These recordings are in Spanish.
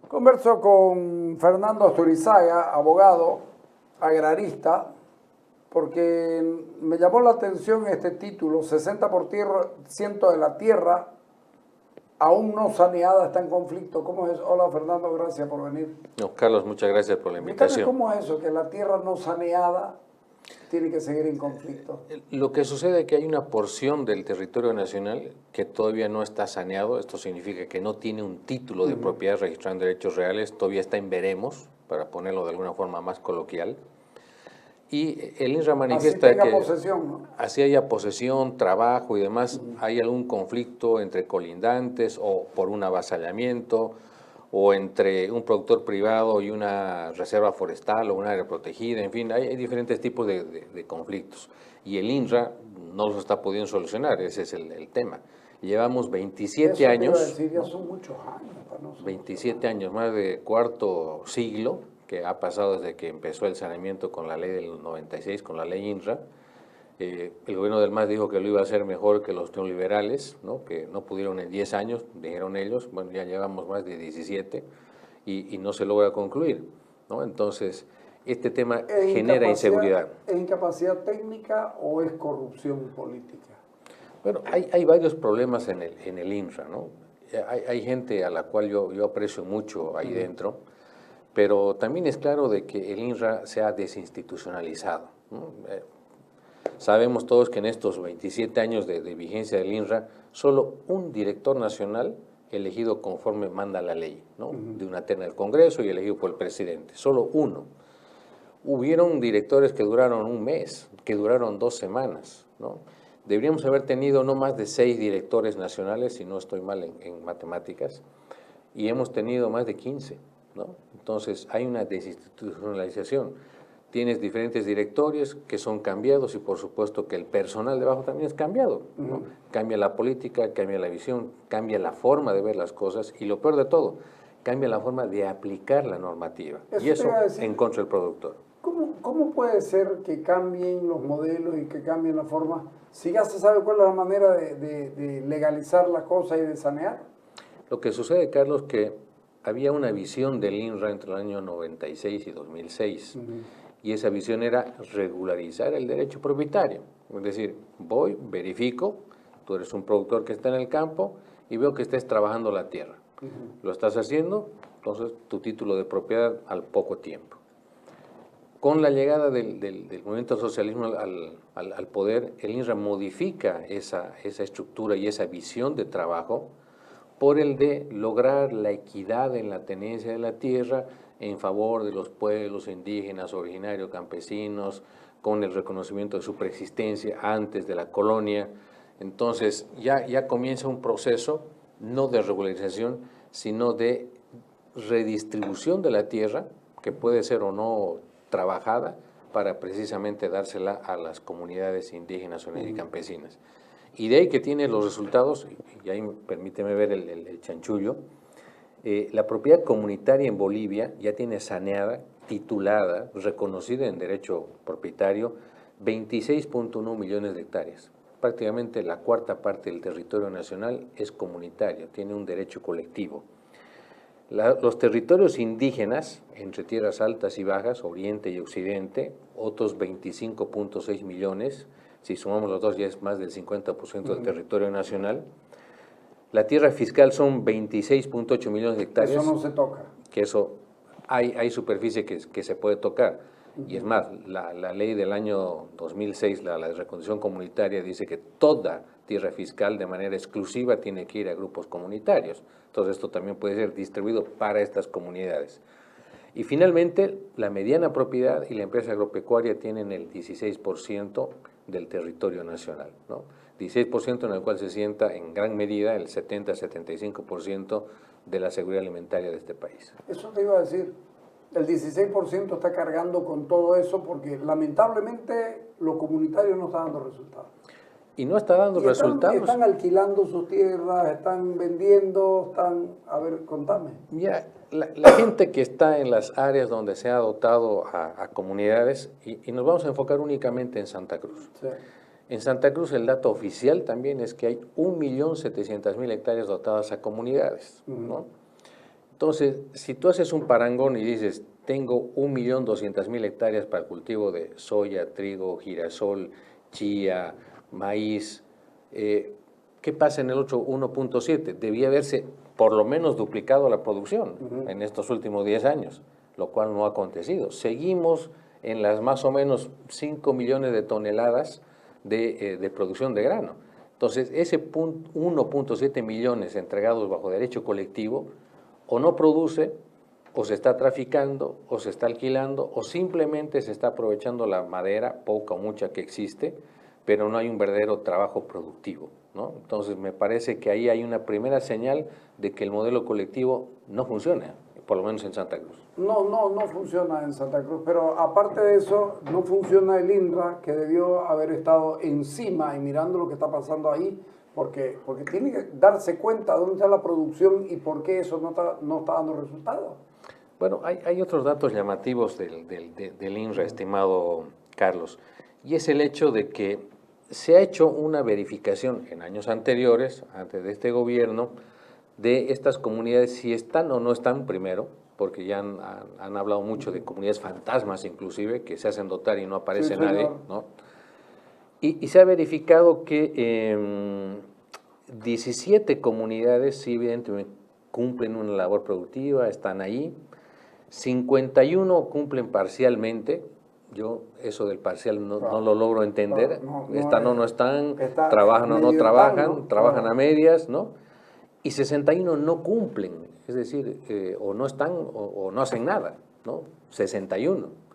Converso con Fernando Asturizaga, abogado, agrarista, porque me llamó la atención este título, 60% de la tierra aún no saneada está en conflicto. ¿Cómo es? Hola Fernando, gracias por venir. No, Carlos, muchas gracias por la Explícame invitación. cómo es eso, que la tierra no saneada tiene que seguir en conflicto. Lo que sucede es que hay una porción del territorio nacional que todavía no está saneado. Esto significa que no tiene un título de propiedad registrado en derechos reales, todavía está en veremos, para ponerlo de alguna forma más coloquial. Y el INRA manifiesta Así tenga que posesión, ¿no? así haya posesión, trabajo y demás, hay algún conflicto entre colindantes o por un avasallamiento o entre un productor privado y una reserva forestal o un área protegida, en fin, hay diferentes tipos de conflictos. Y el INRA no los está pudiendo solucionar, ese es el tema. Llevamos 27 Eso te iba a años, decir, ya ¿no? son muchos años para nosotros. 27 años, más de cuarto siglo, que ha pasado desde que empezó el saneamiento con la ley del 96, con la ley INRA. El gobierno del MAS dijo que lo iba a hacer mejor que los neoliberales, ¿no? Que no pudieron en 10 años, dijeron ellos. Bueno, ya llevamos más de 17 y no se logra concluir, ¿no? Entonces, este tema genera inseguridad. ¿Es incapacidad técnica o es corrupción política? Bueno, hay varios problemas en el INRA, ¿no? Hay gente a la cual yo aprecio mucho ahí dentro, pero también es claro de que el INRA se ha desinstitucionalizado, ¿no? Sabemos todos que en estos 27 años de vigencia del INRA, solo un director nacional elegido conforme manda la ley, ¿no? De una terna del Congreso y elegido por el presidente, solo uno. Hubieron directores que duraron un mes, que duraron 2 semanas, ¿no? Deberíamos haber tenido no más de 6 directores nacionales, si no estoy mal en matemáticas, y hemos tenido más de 15, ¿no? Entonces hay una desinstitucionalización. Tienes diferentes directorios que son cambiados y por supuesto que el personal debajo también es cambiado, ¿no? Cambia la política, cambia la visión, cambia la forma de ver las cosas y lo peor de todo, cambia la forma de aplicar la normativa. Y eso en contra del productor. ¿Cómo puede ser que cambien los modelos y que cambien la forma si ya se sabe cuál es la manera de legalizar la cosa y de sanear? Lo que sucede, Carlos, que había una visión del INRA entre el año 96 y 2006, y esa visión era regularizar el derecho propietario. Es decir, voy, verifico, tú eres un productor que está en el campo y veo que estés trabajando la tierra. Lo estás haciendo, entonces tu título de propiedad al poco tiempo. Con la llegada del movimiento socialismo al poder, el INRA modifica esa estructura y esa visión de trabajo por el de lograr la equidad en la tenencia de la tierra en favor de los pueblos indígenas, originarios, campesinos, con el reconocimiento de su preexistencia antes de la colonia. Entonces ya comienza un proceso no de regularización, sino de redistribución de la tierra, que puede ser o no trabajada, para precisamente dársela a las comunidades indígenas y campesinas. Y de ahí que tiene los resultados, y ahí permíteme ver el chanchullo, la propiedad comunitaria en Bolivia ya tiene saneada, titulada, reconocida en derecho propietario, 26.1 millones de hectáreas. Prácticamente la cuarta parte del territorio nacional es comunitario, tiene un derecho colectivo. Los territorios indígenas, entre tierras altas y bajas, oriente y occidente, otros 25.6 millones, si sumamos los dos ya es más del 50% del territorio nacional. La tierra fiscal son 26.8 millones de hectáreas. Eso no se toca. Que eso, hay superficie que se puede tocar. Y es más, la ley del año 2006, la de reconstrucción comunitaria, dice que toda tierra fiscal de manera exclusiva tiene que ir a grupos comunitarios. Entonces esto también puede ser distribuido para estas comunidades. Y finalmente, la mediana propiedad y la empresa agropecuaria tienen el 16% del territorio nacional, ¿no? 16% en el cual se sienta en gran medida el 70-75% de la seguridad alimentaria de este país. Eso te iba a decir, el 16% está cargando con todo eso porque lamentablemente lo comunitario no está dando resultados. Y no está dando resultados. Están alquilando sus tierras, están vendiendo, a ver, contame. Ya, la gente que está en las áreas donde se ha dotado a comunidades, y nos vamos a enfocar únicamente en Santa Cruz. Sí. En Santa Cruz el dato oficial también es que hay 1.700.000 hectáreas dotadas a comunidades, ¿no? Entonces, si tú haces un parangón y dices, tengo 1.200.000 hectáreas para el cultivo de soya, trigo, girasol, chía, maíz, ¿qué pasa en el otro 1.7? Debía haberse por lo menos duplicado la producción en estos últimos 10 años, lo cual no ha acontecido. Seguimos en las más o menos 5 millones de toneladas de producción de grano. Entonces, ese 1.7 millones entregados bajo derecho colectivo o no produce, o se está traficando, o se está alquilando, o simplemente se está aprovechando la madera, poca o mucha que existe, pero no hay un verdadero trabajo productivo, ¿no? Entonces, me parece que ahí hay una primera señal de que el modelo colectivo no funciona, por lo menos en Santa Cruz. No funciona en Santa Cruz, pero aparte de eso, no funciona el INRA, que debió haber estado encima y mirando lo que está pasando ahí, porque tiene que darse cuenta de dónde está la producción y por qué eso no está dando resultados. Bueno, hay otros datos llamativos del INRA, estimado Carlos, y es el hecho de que se ha hecho una verificación en años anteriores, antes de este gobierno, de estas comunidades, si están o no están primero, porque ya han hablado mucho de comunidades fantasmas inclusive, que se hacen dotar y no aparece nadie, ¿no? Y se ha verificado que 17 comunidades sí evidentemente cumplen una labor productiva, están ahí, 51 cumplen parcialmente. Yo eso del parcial no lo logro entender. Están o no están, trabajan o no trabajan, trabajan a medias, ¿no? Y 61 no cumplen, es decir, o no están o no hacen nada, ¿no? 61.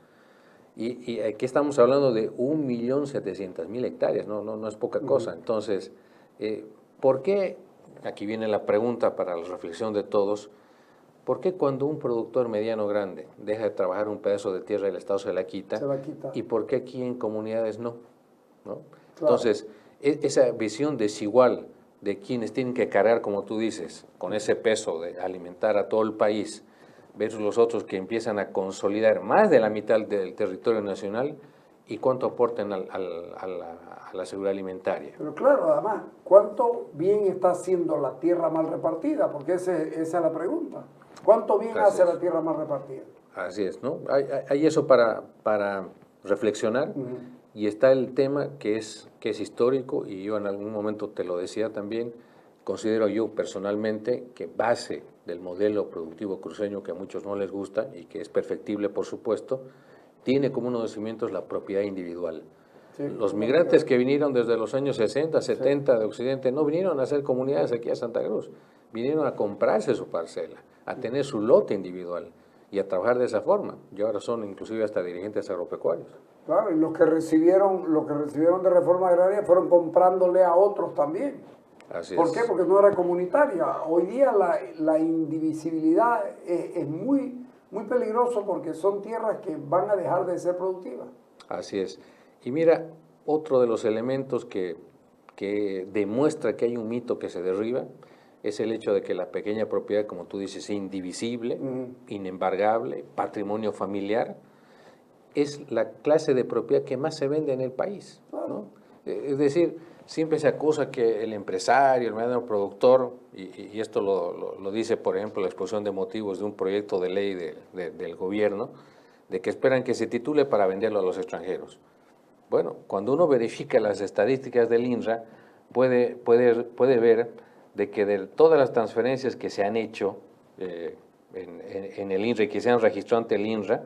Y aquí estamos hablando de 1.700.000 hectáreas, no es poca cosa. Entonces, ¿por qué? Aquí viene la pregunta para la reflexión de todos. ¿Por qué cuando un productor mediano grande deja de trabajar un pedazo de tierra, el Estado se la quita? ¿Y por qué aquí en comunidades no? Claro. Entonces, esa visión desigual de quienes tienen que cargar, como tú dices, con ese peso de alimentar a todo el país, versus los otros que empiezan a consolidar más de la mitad del territorio nacional y cuánto aportan a la seguridad alimentaria. Pero claro, además, ¿cuánto bien está haciendo la tierra mal repartida? Porque esa es la pregunta. ¿Cuánto bien hace la tierra mal repartida? Así es, ¿no? Hay eso para reflexionar. Y está el tema que es histórico, y yo en algún momento te lo decía también, considero yo personalmente que base del modelo productivo cruceño, que a muchos no les gusta y que es perfectible por supuesto, tiene como uno de los cimientos la propiedad individual. Sí, los migrantes que vinieron desde los años 60, 70 de Occidente no vinieron a hacer comunidades aquí a Santa Cruz, vinieron a comprarse su parcela, a tener su lote individual y a trabajar de esa forma, y ahora son inclusive hasta dirigentes agropecuarios. Claro, y los que recibieron de reforma agraria fueron comprándole a otros también. Así ¿Por qué? Porque no era comunitaria. Hoy día la indivisibilidad es muy, muy peligroso porque son tierras que van a dejar de ser productivas. Así es. Y mira, otro de los elementos que demuestra que hay un mito que se derriba es el hecho de que la pequeña propiedad, como tú dices, es indivisible, inembargable, patrimonio familiar, es la clase de propiedad que más se vende en el país, ¿no? Es decir, siempre se acusa que el empresario, el mediano productor, y esto lo dice, por ejemplo, la exposición de motivos de un proyecto de ley del gobierno, de que esperan que se titule para venderlo a los extranjeros. Bueno, cuando uno verifica las estadísticas del INRA, puede ver de que de todas las transferencias que se han hecho en el INRA y que se han registrado ante el INRA,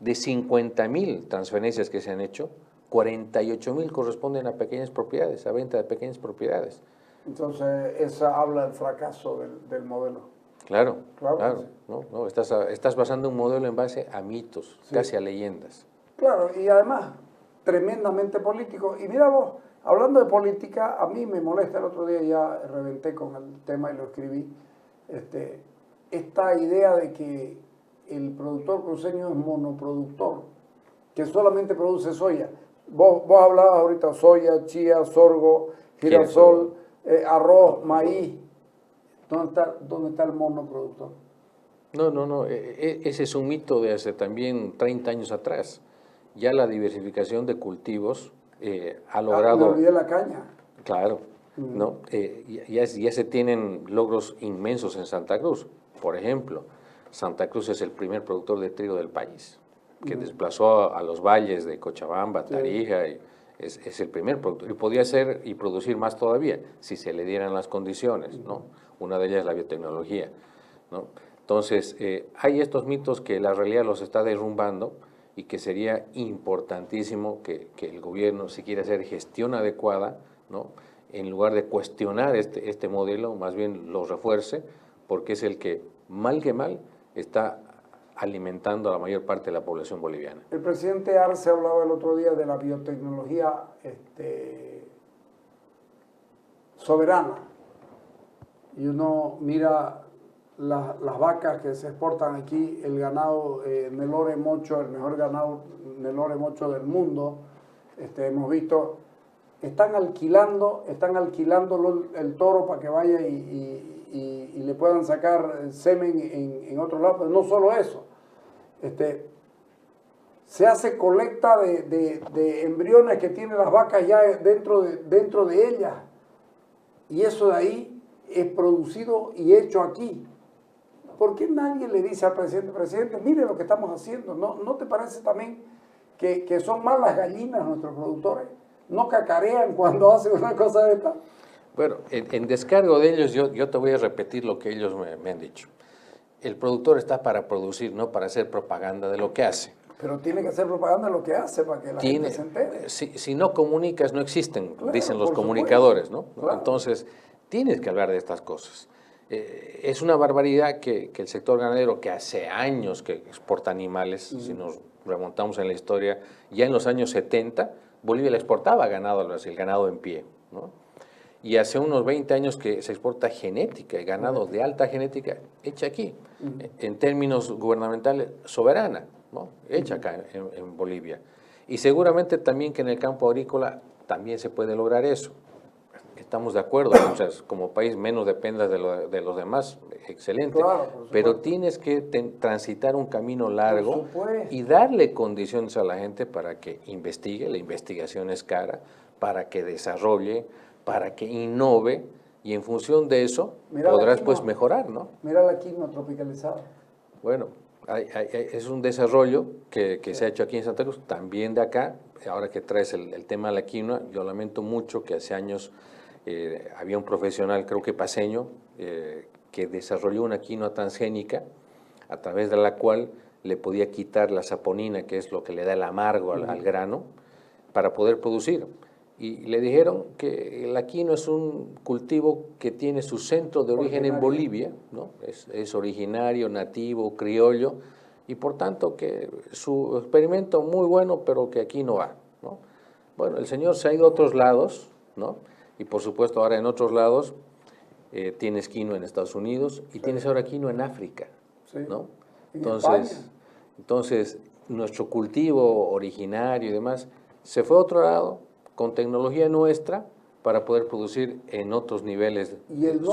de 50.000 transferencias que se han hecho, 48.000 corresponden a pequeñas propiedades, a venta de pequeñas propiedades. Entonces, esa habla del fracaso del modelo. Claro. No, estás basando un modelo en base a mitos, sí, casi a leyendas. Claro, y además, tremendamente político. Y mira vos, hablando de política, a mí me molesta, el otro día ya reventé con el tema y lo escribí, esta idea de que el productor cruceño es monoproductor, que solamente produce soya. Vos hablabas ahorita soya, chía, sorgo, girasol, arroz, maíz. ¿Dónde está el monoproductor? No, ese es un mito de hace también 30 años atrás. Ya la diversificación de cultivos ha logrado... Me olvidé la caña. Claro, ¿no? Ya se tienen logros inmensos en Santa Cruz. Por ejemplo, Santa Cruz es el primer productor de trigo del país, que desplazó a los valles de Cochabamba, Tarija, y es el primer productor. Y podía ser y producir más todavía, si se le dieran las condiciones, ¿no? Una de ellas es la biotecnología, ¿no? Entonces, hay estos mitos que la realidad los está derrumbando y que sería importantísimo que el gobierno, si quiere hacer gestión adecuada, ¿no?, en lugar de cuestionar este modelo, más bien lo refuerce, porque es el que mal está alimentando a la mayor parte de la población boliviana. El presidente Arce hablaba el otro día de la biotecnología soberana, y uno mira las vacas que se exportan aquí, el ganado Nelore Mocho, el mejor ganado Nelore Mocho del mundo. Hemos visto, están alquilando el toro para que vaya y le puedan sacar semen en otro lado, pero no solo eso. Se hace colecta de embriones que tienen las vacas ya dentro de ellas, y eso de ahí es producido y hecho aquí. ¿Por qué nadie le dice al presidente, mire lo que estamos haciendo? ¿No te parece también que son más las gallinas nuestros productores? ¿No cacarean cuando hacen una cosa de esta? Bueno, en descargo de ellos, yo te voy a repetir lo que ellos me han dicho. El productor está para producir, no para hacer propaganda de lo que hace. Pero tiene que hacer propaganda de lo que hace para que la gente se entere. Si no comunicas, no existen, claro, dicen los comunicadores, ¿no? Claro. Entonces, tienes que hablar de estas cosas. Es una barbaridad que el sector ganadero, que hace años que exporta animales, si nos remontamos en la historia, ya en los años 70, Bolivia le exportaba ganado al Brasil, ganado en pie, ¿no? Y hace unos 20 años que se exporta genética, ganado de alta genética, hecha aquí, en términos gubernamentales, soberana, ¿no?, hecha acá en Bolivia. Y seguramente también que en el campo agrícola también se puede lograr eso. Estamos de acuerdo, o sea, como país menos dependas de los demás, excelente. Claro, pero tienes que transitar un camino largo y darle condiciones a la gente para que investigue, la investigación es cara, para que desarrolle, para que innove, y en función de eso podrás pues mejorar, ¿no? Mira la quinoa tropicalizada. Bueno, es un desarrollo que se ha hecho aquí en Santa Cruz, también de acá. Ahora que traes el tema de la quinoa, yo lamento mucho que hace años había un profesional, creo que paceño, que desarrolló una quinoa transgénica a través de la cual le podía quitar la saponina, que es lo que le da el amargo al grano, para poder producir. Y le dijeron que la quinoa es un cultivo que tiene su centro de origen en Bolivia, ¿no? Es originario, nativo, criollo, y por tanto que su experimento muy bueno, pero que aquí no va, ¿no? Bueno, el señor se ha ido a otros lados, ¿no? Y por supuesto ahora en otros lados tienes quinoa en Estados Unidos y tienes ahora quinoa en África, ¿no? Entonces, nuestro cultivo originario y demás se fue a otro lado con tecnología nuestra para poder producir en otros niveles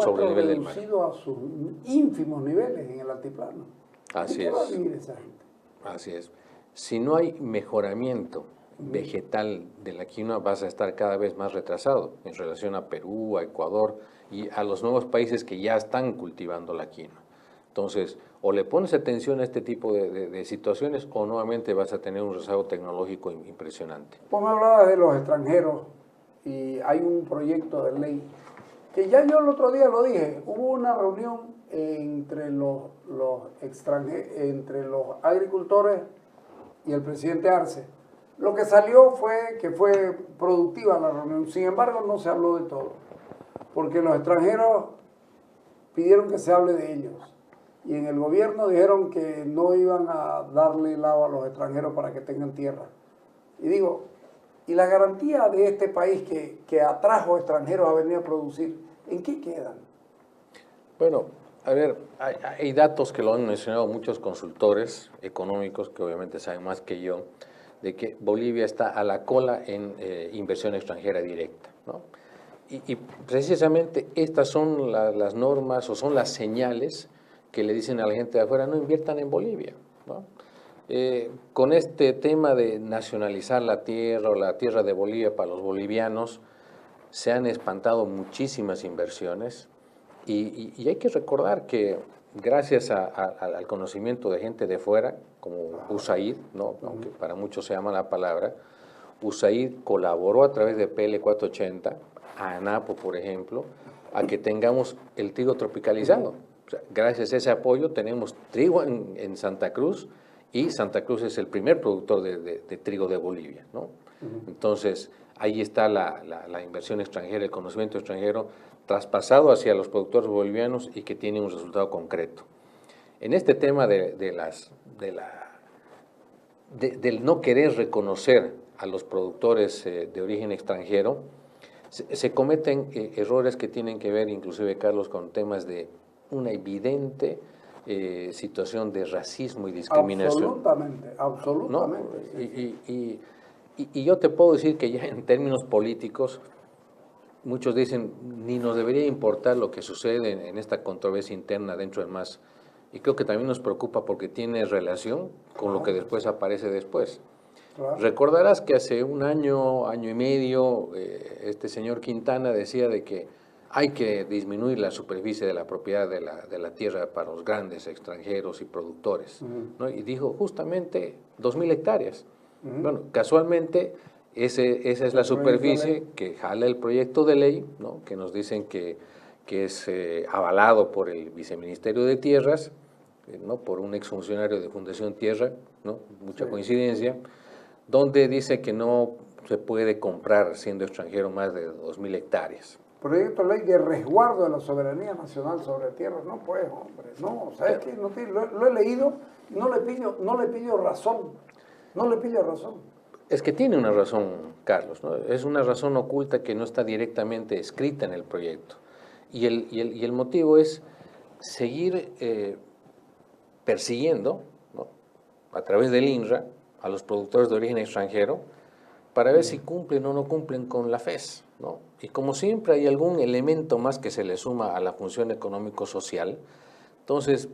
sobre el nivel del mar. Reducido a sus ínfimos niveles en el altiplano. Así es. ¿Qué va a vivir esa gente? Así es. Si no hay mejoramiento vegetal de la quinoa, vas a estar cada vez más retrasado en relación a Perú, a Ecuador y a los nuevos países que ya están cultivando la quinoa. Entonces, o le pones atención a este tipo de situaciones o nuevamente vas a tener un rezago tecnológico impresionante. Vos me hablabas de los extranjeros y hay un proyecto de ley que ya yo el otro día lo dije. Hubo una reunión entre los agricultores y el presidente Arce. Lo que salió fue que fue productiva la reunión. Sin embargo, no se habló de todo, porque los extranjeros pidieron que se hable de ellos. Y en el gobierno dijeron que no iban a darle el agua a los extranjeros para que tengan tierra. Y digo, ¿y la garantía de este país que atrajo extranjeros a venir a producir, en qué quedan? Bueno, a ver, hay datos que lo han mencionado muchos consultores económicos, que obviamente saben más que yo, de que Bolivia está a la cola en inversión extranjera directa, ¿no? Y precisamente estas son las normas o son las señales que le dicen a la gente de afuera, no inviertan en Bolivia, ¿no? Con este tema de nacionalizar la tierra o la tierra de Bolivia para los bolivianos, se han espantado muchísimas inversiones y hay que recordar que gracias al conocimiento de gente de fuera, como USAID, ¿no? Aunque para muchos se llama la palabra, USAID colaboró a través de PL 480, a ANAPO, por ejemplo, a que tengamos el trigo tropicalizado. O sea, gracias a ese apoyo tenemos trigo en Santa Cruz, y Santa Cruz es el primer productor de trigo de Bolivia, ¿no? Entonces, ahí está la inversión extranjera, el conocimiento extranjero traspasado hacia los productores bolivianos y que tiene un resultado concreto. En este tema del no querer reconocer a los productores de origen extranjero, se cometen errores que tienen que ver, inclusive, Carlos, con temas de una evidente situación de racismo y discriminación. Absolutamente, absolutamente. ¿No? Y yo te puedo decir que ya en términos políticos, muchos dicen, ni nos debería importar lo que sucede en esta controversia interna dentro del MAS. Y creo que también nos preocupa porque tiene relación con lo que después aparece después. Claro. Recordarás que hace un año, año y medio, este señor Quintana decía de que hay que disminuir la superficie de la propiedad de la tierra para los grandes extranjeros y productores, ¿no? Y dijo justamente 2.000 hectáreas. Bueno, casualmente esa es la superficie que jala el proyecto de ley, ¿no? Que nos dicen que es avalado por el Viceministerio de Tierras, ¿no? Por un exfuncionario de Fundación Tierra, ¿no? Mucha coincidencia, donde dice que no se puede comprar siendo extranjero más de 2.000 hectáreas. Proyecto de ley de resguardo de la soberanía nacional sobre tierras. No, pues, hombre, no, ¿sabes qué? No, lo he leído y no le pillo razón. No le pillo razón. Es que tiene una razón, Carlos, ¿no? Es una razón oculta que no está directamente escrita en el proyecto. Y el motivo es seguir persiguiendo, ¿no? A través del INRA a los productores de origen extranjero para ver si cumplen o no cumplen con la FES, ¿no? Y como siempre hay algún elemento más que se le suma a la función económico-social, entonces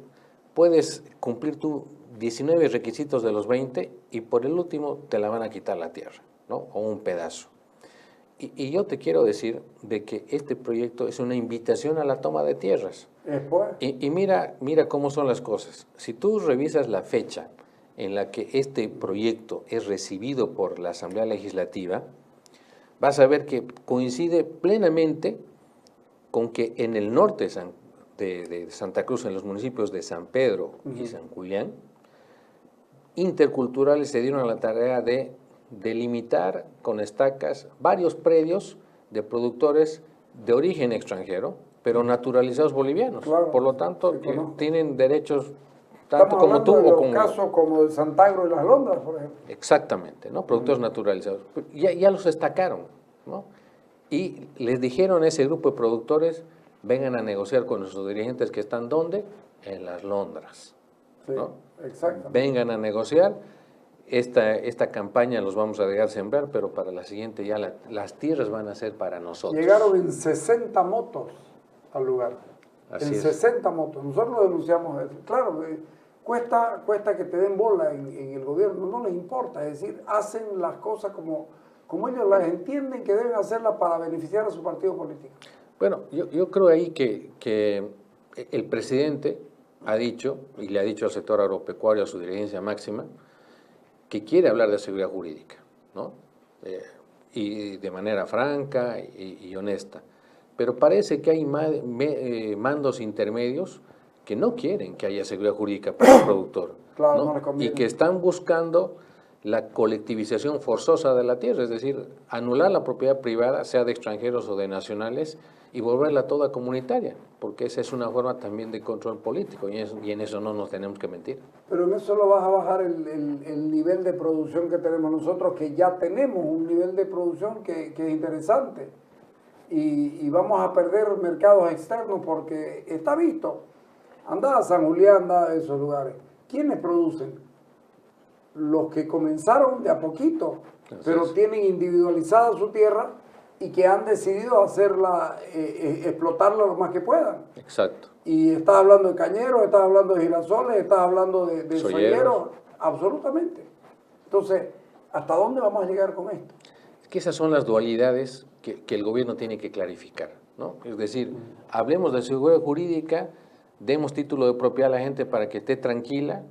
puedes cumplir tú 19 requisitos de los 20 y por el último te la van a quitar la tierra, ¿no? O un pedazo. Y yo te quiero decir de que este proyecto es una invitación a la toma de tierras. Y mira cómo son las cosas. Si tú revisas la fecha en la que este proyecto es recibido por la Asamblea Legislativa, vas a ver que coincide plenamente con que en el norte de Santa Cruz, en los municipios de San Pedro y San Julián, interculturales se dieron a la tarea de delimitar con estacas varios predios de productores de origen extranjero, pero naturalizados bolivianos. Claro, por lo tanto, que tienen derechos tanto como tú o como casos como de Santagro y Las Londras, por ejemplo. Exactamente, ¿no? Productores naturalizados. Ya los destacaron, ¿no? Y les dijeron a ese grupo de productores, vengan a negociar con nuestros dirigentes que están, ¿dónde? En Las Londras, ¿no? Sí, exactamente. Vengan a negociar, esta campaña los vamos a dejar sembrar, pero para la siguiente ya las tierras van a ser para nosotros. Llegaron en 60 motos al lugar. Así en es. 60 motos. Nosotros lo denunciamos eso. Claro, cuesta que te den bola en el gobierno, no les importa, es decir, hacen las cosas como ellos las entienden que deben hacerlas para beneficiar a su partido político. Bueno, yo creo ahí que el presidente ha dicho, y le ha dicho al sector agropecuario, a su dirigencia máxima, que quiere hablar de seguridad jurídica, ¿no? Y de manera franca y honesta. Pero parece que hay mandos intermedios que no quieren que haya seguridad jurídica para el productor, claro, ¿no? No le conviene. Y que están buscando la colectivización forzosa de la tierra, es decir, anular la propiedad privada, sea de extranjeros o de nacionales, y volverla toda comunitaria, porque esa es una forma también de control político, y en eso no nos tenemos que mentir. Pero en eso lo vas a bajar el nivel de producción que tenemos nosotros, que ya tenemos un nivel de producción que es interesante, y vamos a perder mercados externos porque está visto. Anda a San Julián, anda a esos lugares. ¿Quiénes producen? Los que comenzaron de a poquito, pero tienen individualizada su tierra y que han decidido hacerla, explotarla lo más que puedan. Exacto. Y estás hablando de cañeros, estás hablando de girasoles, estás hablando de solleros, absolutamente. Entonces, ¿hasta dónde vamos a llegar con esto? Es que esas son las dualidades que el gobierno tiene que clarificar, ¿no? Es decir, hablemos de seguridad jurídica demos título de propiedad a la gente para que esté tranquila,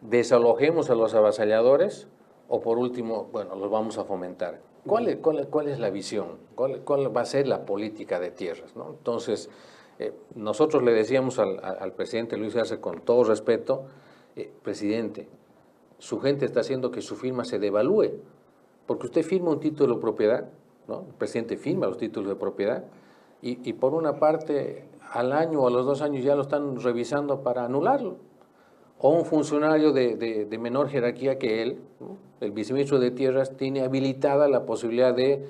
desalojemos a los avasalladores o por último, bueno, los vamos a fomentar. ¿Cuál es la visión? ¿Cuál va a ser la política de tierras, ¿no? Entonces, nosotros le decíamos al presidente Luis Arce con todo respeto, presidente, su gente está haciendo que su firma se devalúe, porque usted firma un título de propiedad, ¿no? El presidente firma los títulos de propiedad y por una parte al año o a los 2 años ya lo están revisando para anularlo. O un funcionario de menor jerarquía que él, ¿no? El viceministro de Tierras, tiene habilitada la posibilidad de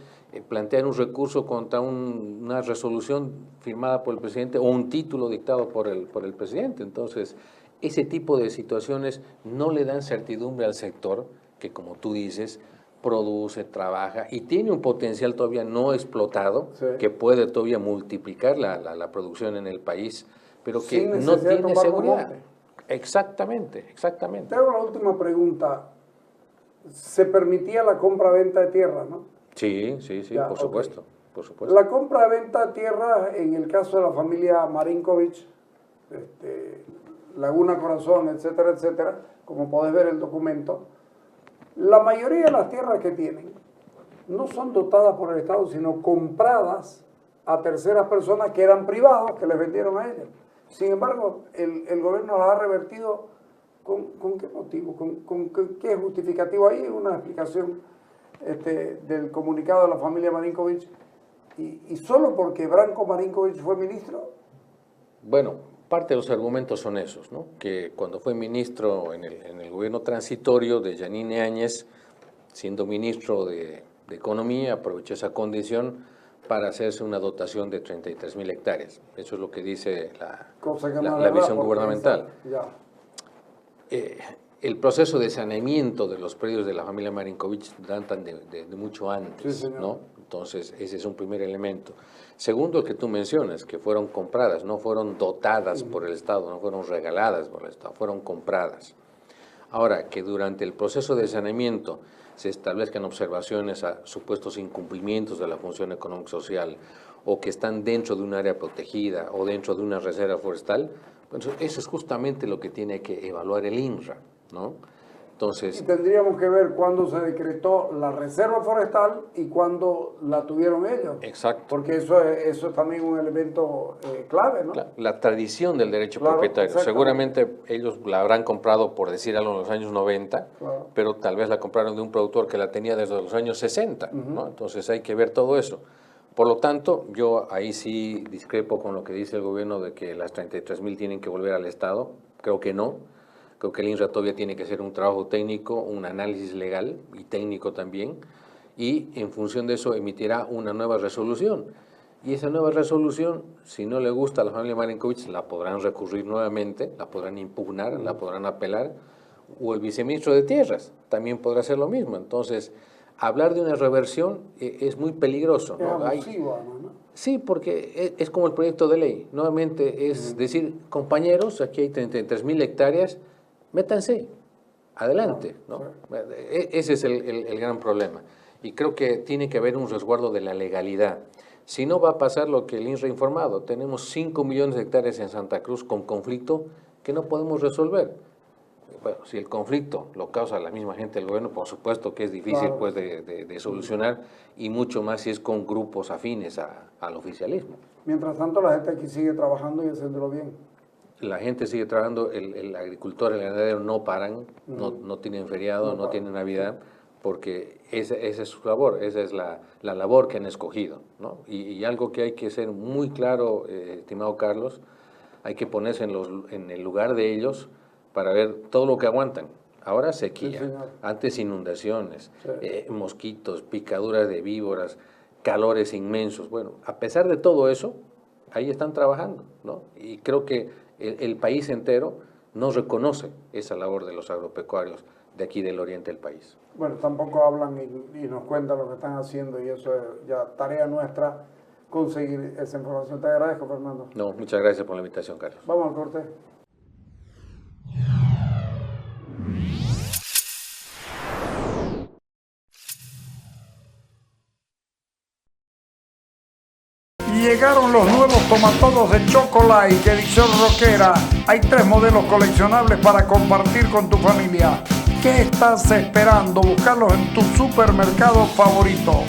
plantear un recurso contra una resolución firmada por el presidente o un título dictado por el presidente. Entonces, ese tipo de situaciones no le dan certidumbre al sector que, como tú dices, produce, trabaja y tiene un potencial todavía no explotado, sí, que puede todavía multiplicar la producción en el país, pero que no tiene seguridad. Exactamente. Te hago la última pregunta. Se permitía la compra-venta de tierra, ¿no? Sí, ya, por supuesto. La compra-venta de tierra, en el caso de la familia Marinkovic, Laguna Corazón, etcétera, etcétera, como podés ver el documento, la mayoría de las tierras que tienen no son dotadas por el Estado, sino compradas a terceras personas que eran privados, que les vendieron a ellos. Sin embargo, el gobierno las ha revertido. ¿Con qué motivo? ¿Con qué justificativo? Hay una explicación del comunicado de la familia Marinkovic. ¿Y solo porque Branko Marinkovic fue ministro? Bueno, parte de los argumentos son esos, ¿no? Que cuando fue ministro en el gobierno transitorio de Yanine Áñez, siendo ministro de Economía, aprovechó esa condición para hacerse una dotación de 33.000 hectáreas. Eso es lo que dice la visión gubernamental. El proceso de saneamiento de los predios de la familia Marinkovic datan de mucho antes, sí, ¿no? Entonces, ese es un primer elemento. Segundo, el que tú mencionas, que fueron compradas, no fueron dotadas por el Estado, no fueron regaladas por el Estado, fueron compradas. Ahora, que durante el proceso de saneamiento se establezcan observaciones a supuestos incumplimientos de la función económico-social o que están dentro de un área protegida o dentro de una reserva forestal, pues eso es justamente lo que tiene que evaluar el INRA, ¿no? Entonces, y tendríamos que ver cuándo se decretó la reserva forestal y cuándo la tuvieron ellos. Exacto. Porque eso es también un elemento clave, ¿no? La tradición del derecho propietario. Seguramente ellos la habrán comprado, por decir algo, en los años 90, pero tal vez la compraron de un productor que la tenía desde los años 60, ¿no? Entonces hay que ver todo eso. Por lo tanto, yo ahí sí discrepo con lo que dice el gobierno de que las 33.000 tienen que volver al Estado. Creo que no. Creo que el INRA todavía tiene que hacer un trabajo técnico, un análisis legal y técnico también, y en función de eso emitirá una nueva resolución. Y esa nueva resolución, si no le gusta a la familia Marinkovic, la podrán recurrir nuevamente, la podrán impugnar, la podrán apelar, o el viceministro de Tierras también podrá hacer lo mismo. Entonces, hablar de una reversión es muy peligroso, ¿no? ¿no? Sí, porque es como el proyecto de ley. Nuevamente es decir, compañeros, aquí hay 33.000 hectáreas, métanse, adelante, ¿no? Ese es el gran problema. Y creo que tiene que haber un resguardo de la legalidad. Si no, va a pasar lo que el INRA ha informado. Tenemos 5 millones de hectáreas en Santa Cruz con conflicto que no podemos resolver. Bueno, si el conflicto lo causa la misma gente del gobierno, por supuesto que es difícil pues, de solucionar, y mucho más si es con grupos afines al oficialismo. Mientras tanto, la gente aquí sigue trabajando y haciéndolo bien. La gente sigue trabajando, el agricultor, el ganadero no paran, no tienen feriado, no tienen Navidad, porque esa es su labor, esa es la labor que han escogido, ¿no? Y algo que hay que ser muy claro, estimado Carlos, hay que ponerse en el lugar de ellos para ver todo lo que aguantan. Ahora sequía, sí, antes inundaciones, mosquitos, picaduras de víboras, calores inmensos. Bueno, a pesar de todo eso, ahí están trabajando, ¿no? Y creo que el país entero no reconoce esa labor de los agropecuarios de aquí del oriente del país. Bueno, tampoco hablan y nos cuentan lo que están haciendo, y eso es ya tarea nuestra conseguir esa información. Te agradezco, Fernando. No, muchas gracias por la invitación, Carlos. Vamos al corte. Llegaron los nuevos tomatodos de Chocolate, edición rockera. Hay 3 modelos coleccionables para compartir con tu familia. ¿Qué estás esperando? Búscalos en tu supermercado favorito.